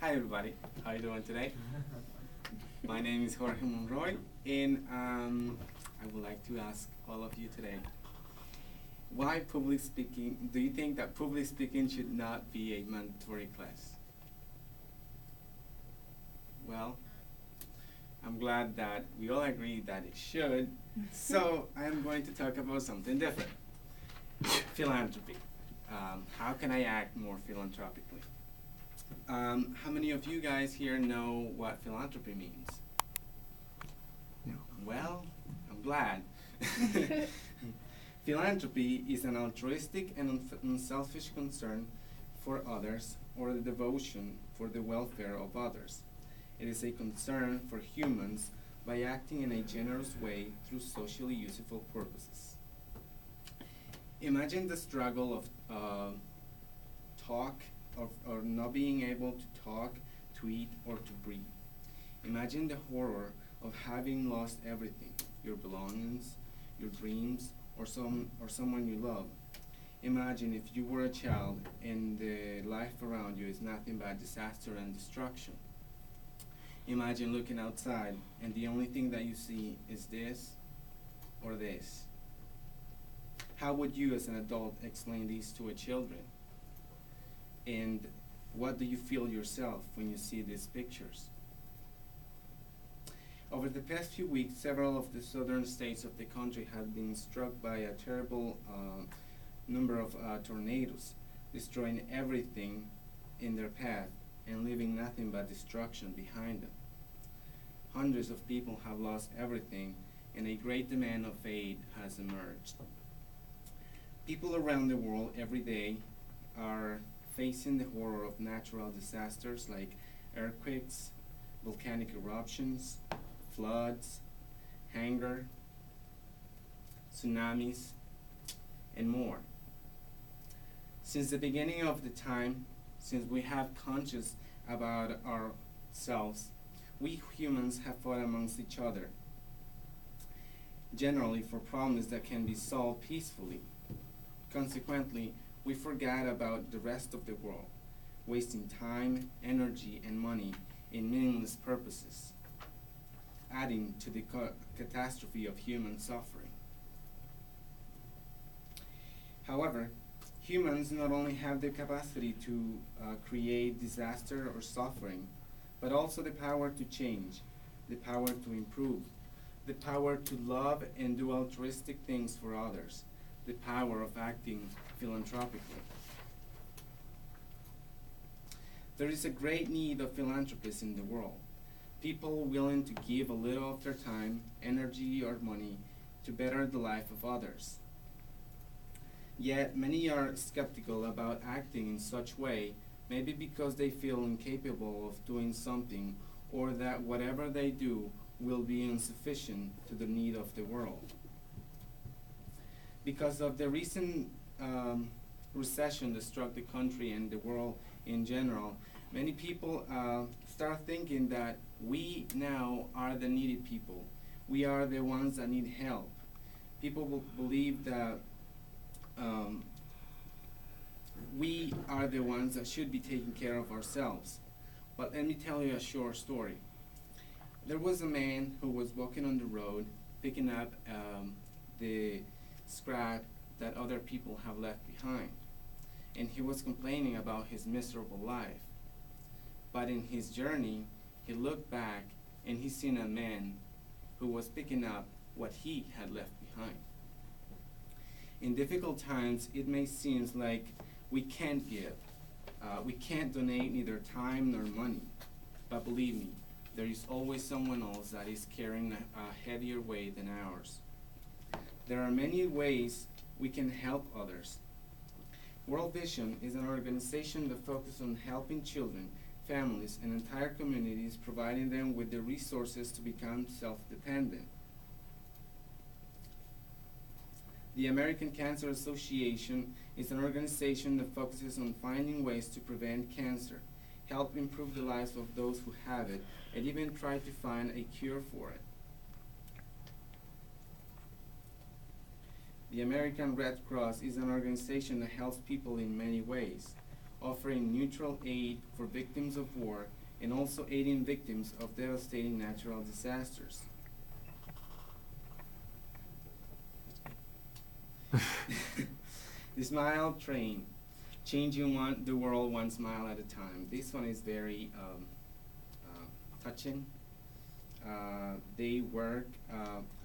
Hi everybody, how you doing today? My name is Jorge Monroy, and I would like to ask all of you today, why public speaking, do you think that public speaking should not be a mandatory class? Well, I'm glad that we all agree that it should, so I'm going to talk about something different. Philanthropy. How can I act more philanthropically? How many of you guys here know what philanthropy means? No. Well, I'm glad. Philanthropy is an altruistic and unselfish concern for others or the devotion for the welfare of others. It is a concern for humans by acting in a generous way through socially useful purposes. Imagine the struggle of talk or not being able to talk, to eat, or to breathe. Imagine the horror of having lost everything, your belongings, your dreams, or someone you love. Imagine if you were a child and the life around you is nothing but disaster and destruction. Imagine looking outside and the only thing that you see is this or this. How would you as an adult explain these to a children? And what do you feel yourself when you see these pictures? Over the past few weeks, several of the southern states of the country have been struck by a terrible number of tornadoes, destroying everything in their path and leaving nothing but destruction behind them. Hundreds of people have lost everything, and a great demand of aid has emerged. People around the world every day are facing the horror of natural disasters like earthquakes, volcanic eruptions, floods, hunger, tsunamis, and more. Since the beginning of the time, since we have conscious about ourselves, we humans have fought amongst each other, generally for problems that can be solved peacefully. Consequently, we forgot about the rest of the world, wasting time, energy, and money in meaningless purposes, adding to the catastrophe of human suffering. However, humans not only have the capacity to create disaster or suffering, but also the power to change, the power to improve, the power to love and do altruistic things for others, the power of acting philanthropically. There is a great need of philanthropists in the world, people willing to give a little of their time, energy, or money to better the life of others. Yet many are skeptical about acting in such way, maybe because they feel incapable of doing something or that whatever they do will be insufficient to the need of the world. Because of the recent recession that struck the country and the world in general, many people start thinking that we now are the needy people. We are the ones that need help. People will believe that we are the ones that should be taking care of ourselves. But let me tell you a short story. There was a man who was walking on the road, picking up the scrap that other people have left behind. And he was complaining about his miserable life. But in his journey, he looked back and he seen a man who was picking up what he had left behind. In difficult times, it may seem like we can't give. We can't donate neither time nor money. But believe me, there is always someone else that is carrying a heavier weight than ours. There are many ways we can help others. World Vision is an organization that focuses on helping children, families, and entire communities, providing them with the resources to become self-dependent. The American Cancer Association is an organization that focuses on finding ways to prevent cancer, help improve the lives of those who have it, and even try to find a cure for it. The American Red Cross is an organization that helps people in many ways. offering neutral aid for victims of war and also aiding victims of devastating natural disasters. The Smile Train, changing the world one smile at a time. This one is very touching. They work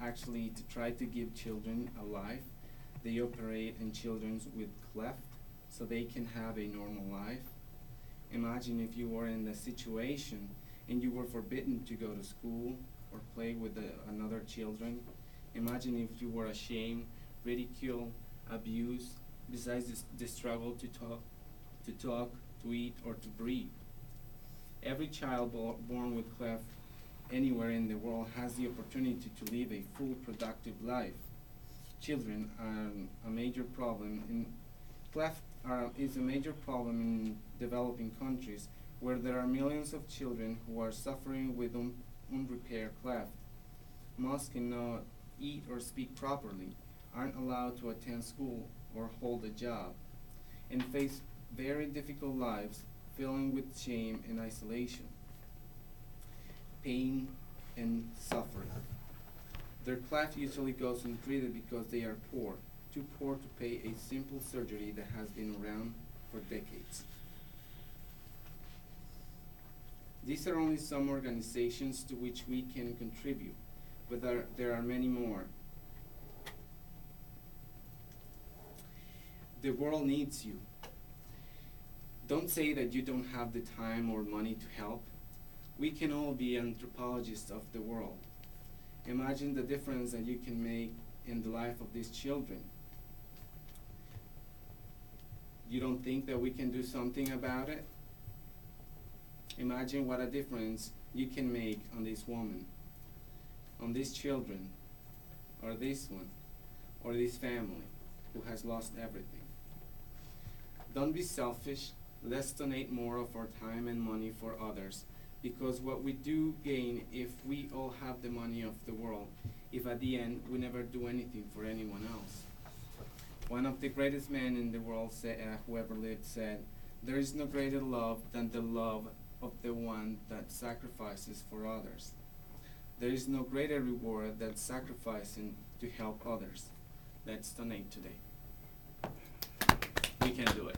actually to try to give children a life. They operate in children with cleft so they can have a normal life. Imagine if you were in the situation and you were forbidden to go to school or play with another children. Imagine if you were ashamed, ridiculed, abused, besides the struggle to talk, to eat, or to breathe. Every child born with cleft anywhere in the world has the opportunity to live a full, productive life. Children are a major problem is a major problem in developing countries where there are millions of children who are suffering with unrepaired cleft. Most cannot eat or speak properly, aren't allowed to attend school or hold a job, and face very difficult lives filling with shame and isolation, pain and suffering. Their cleft usually goes untreated because they are poor, too poor to pay a simple surgery that has been around for decades. These are only some organizations to which we can contribute, but there are many more. The world needs you. Don't say that you don't have the time or money to help. We can all be anthropologists of the world. Imagine the difference that you can make in the life of these children. You don't think that we can do something about it? Imagine what a difference you can make on this woman, on these children, or this one, or this family who has lost everything. Don't be selfish. Let's donate more of our time and money for others, because what we do gain if we all have the money of the world, if at the end we never do anything for anyone else. One of the greatest men in the world, who ever lived, said, "There is no greater love than the love of the one that sacrifices for others. There is no greater reward than sacrificing to help others." Let's donate today. We can do it.